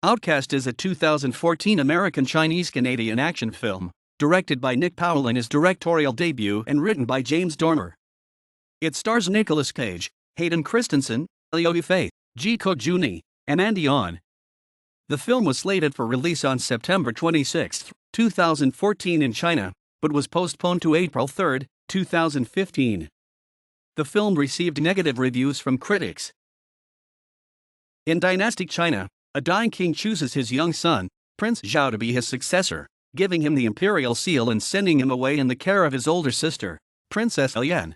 Outcast is a 2014 American-Chinese-Canadian action film, directed by Nick Powell in his directorial debut and written by James Dormer. It stars Nicolas Cage, Hayden Christensen, Liu Yifei, Ke Jun Yi, and Andy On. The film was slated for release on September 26, 2014 in China, but was postponed to April 3, 2015. The film received negative reviews from critics. In dynastic China, a dying king chooses his young son, Prince Zhao, to be his successor, giving him the imperial seal and sending him away in the care of his older sister, Princess Lian.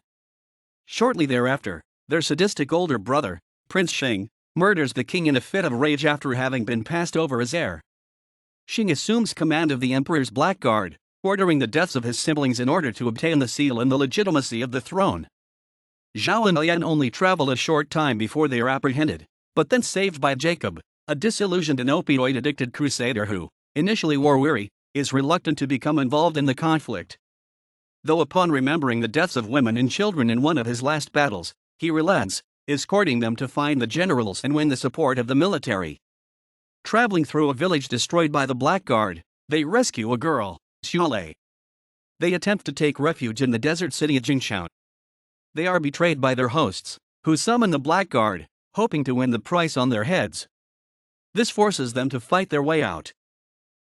Shortly thereafter, their sadistic older brother, Prince Xing, murders the king in a fit of rage after having been passed over as heir. Xing assumes command of the emperor's black guard, ordering the deaths of his siblings in order to obtain the seal and the legitimacy of the throne. Zhao and Lian only travel a short time before they are apprehended, but then saved by Jacob, a disillusioned and opioid-addicted crusader who, initially war-weary, is reluctant to become involved in the conflict. Though upon remembering the deaths of women and children in one of his last battles, he relents, escorting them to find the generals and win the support of the military. Traveling through a village destroyed by the Black Guard, they rescue a girl, Xiaolei. They attempt to take refuge in the desert city of Jingshan. They are betrayed by their hosts, who summon the Black Guard, hoping to win the price on their heads. This forces them to fight their way out.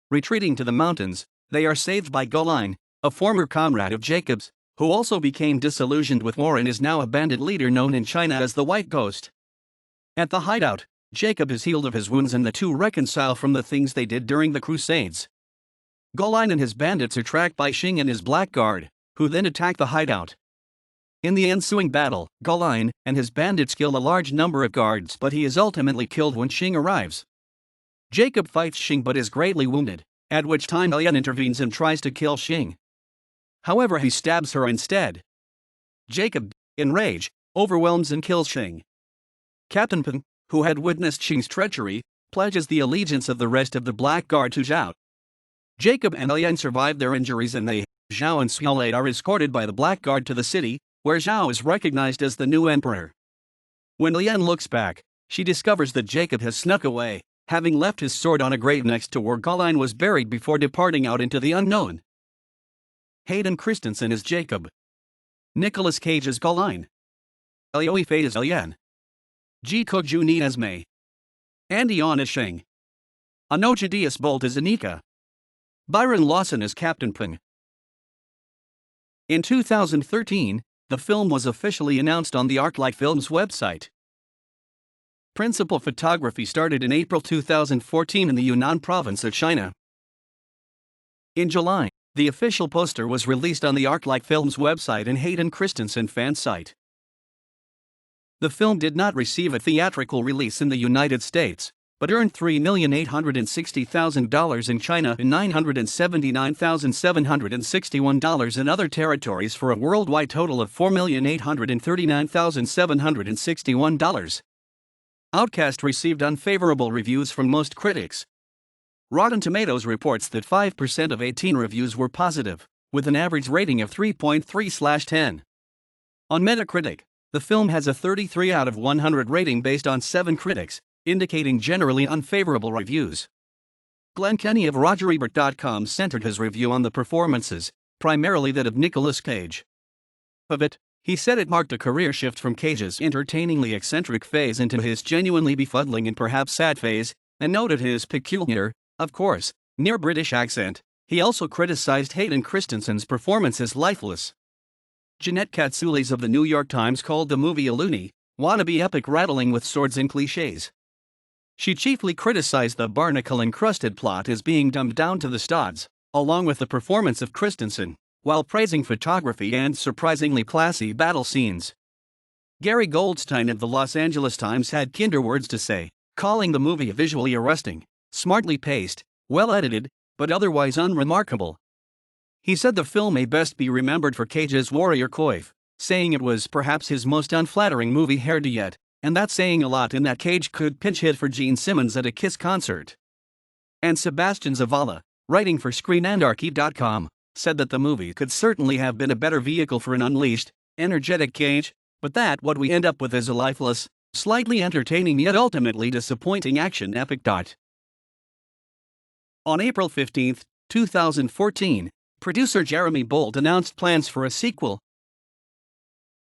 Retreating to the mountains, they are saved by Golain, a former comrade of Jacob's, who also became disillusioned with war and is now a bandit leader known in China as the White Ghost. At the hideout, Jacob is healed of his wounds and the two reconcile from the things they did during the Crusades. Golain and his bandits are tracked by Xing and his Black Guard, who then attack the hideout. In the ensuing battle, Golain and his bandits kill a large number of guards, but he is ultimately killed when Xing arrives. Jacob fights Xing but is greatly wounded, at which time Lian intervenes and tries to kill Xing. However, he stabs her instead. Jacob, in rage, overwhelms and kills Xing. Captain Peng, who had witnessed Xing's treachery, pledges the allegiance of the rest of the Black Guard to Zhao. Jacob and Lian survive their injuries and they, Zhao and Xiaolei, are escorted by the Black Guard to the city, where Zhao is recognized as the new emperor. When Lian looks back, she discovers that Jacob has snuck away, having left his sword on a grave next to where Golain was buried before departing out into the unknown. Hayden Christensen is Jacob. Nicolas Cage as Golain. Liu Yifei as Lian. Ke Jun Yi as Mei. Andy On as Xing. Anojadius Bolt as Anika. Byron Lawson as Captain Peng. In 2013, the film was officially announced on the ArcLight Films website. Principal photography started in April 2014 in the Yunnan province of China. In July, the official poster was released on the ArcLight Films website and Hayden Christensen fan site. The film did not receive a theatrical release in the United States, but earned $3,860,000 in China and $979,761 in other territories for a worldwide total of $4,839,761. Outcast received unfavorable reviews from most critics. Rotten Tomatoes reports that 5% of 18 reviews were positive, with an average rating of 3.3/10. On Metacritic, the film has a 33 out of 100 rating based on 7 critics, indicating generally unfavorable reviews. Glenn Kenny of RogerEbert.com centered his review on the performances, primarily that of Nicolas Cage. Of it, he said it marked a career shift from Cage's entertainingly eccentric phase into his genuinely befuddling and perhaps sad phase, and noted his peculiar, of course, near British accent. He also criticized Hayden Christensen's performance as lifeless. Jeanette Katsoulis of the New York Times called the movie a loony, wannabe epic rattling with swords and cliches. She chiefly criticized the barnacle-encrusted plot as being dumbed down to the studs, along with the performance of Christensen, while praising photography and surprisingly classy battle scenes. Gary Goldstein of the Los Angeles Times had kinder words to say, calling the movie visually arresting, smartly paced, well-edited, but otherwise unremarkable. He said the film may best be remembered for Cage's warrior coif, saying it was perhaps his most unflattering movie heard yet, and that's saying a lot in that Cage could pinch hit for Gene Simmons at a Kiss concert. And Sebastian Zavala, writing for ScreenAndarchy.com, said that the movie could certainly have been a better vehicle for an unleashed, energetic Cage, but that what we end up with is a lifeless, slightly entertaining yet ultimately disappointing action epic. On April 15, 2014, producer Jeremy Bolt announced plans for a sequel,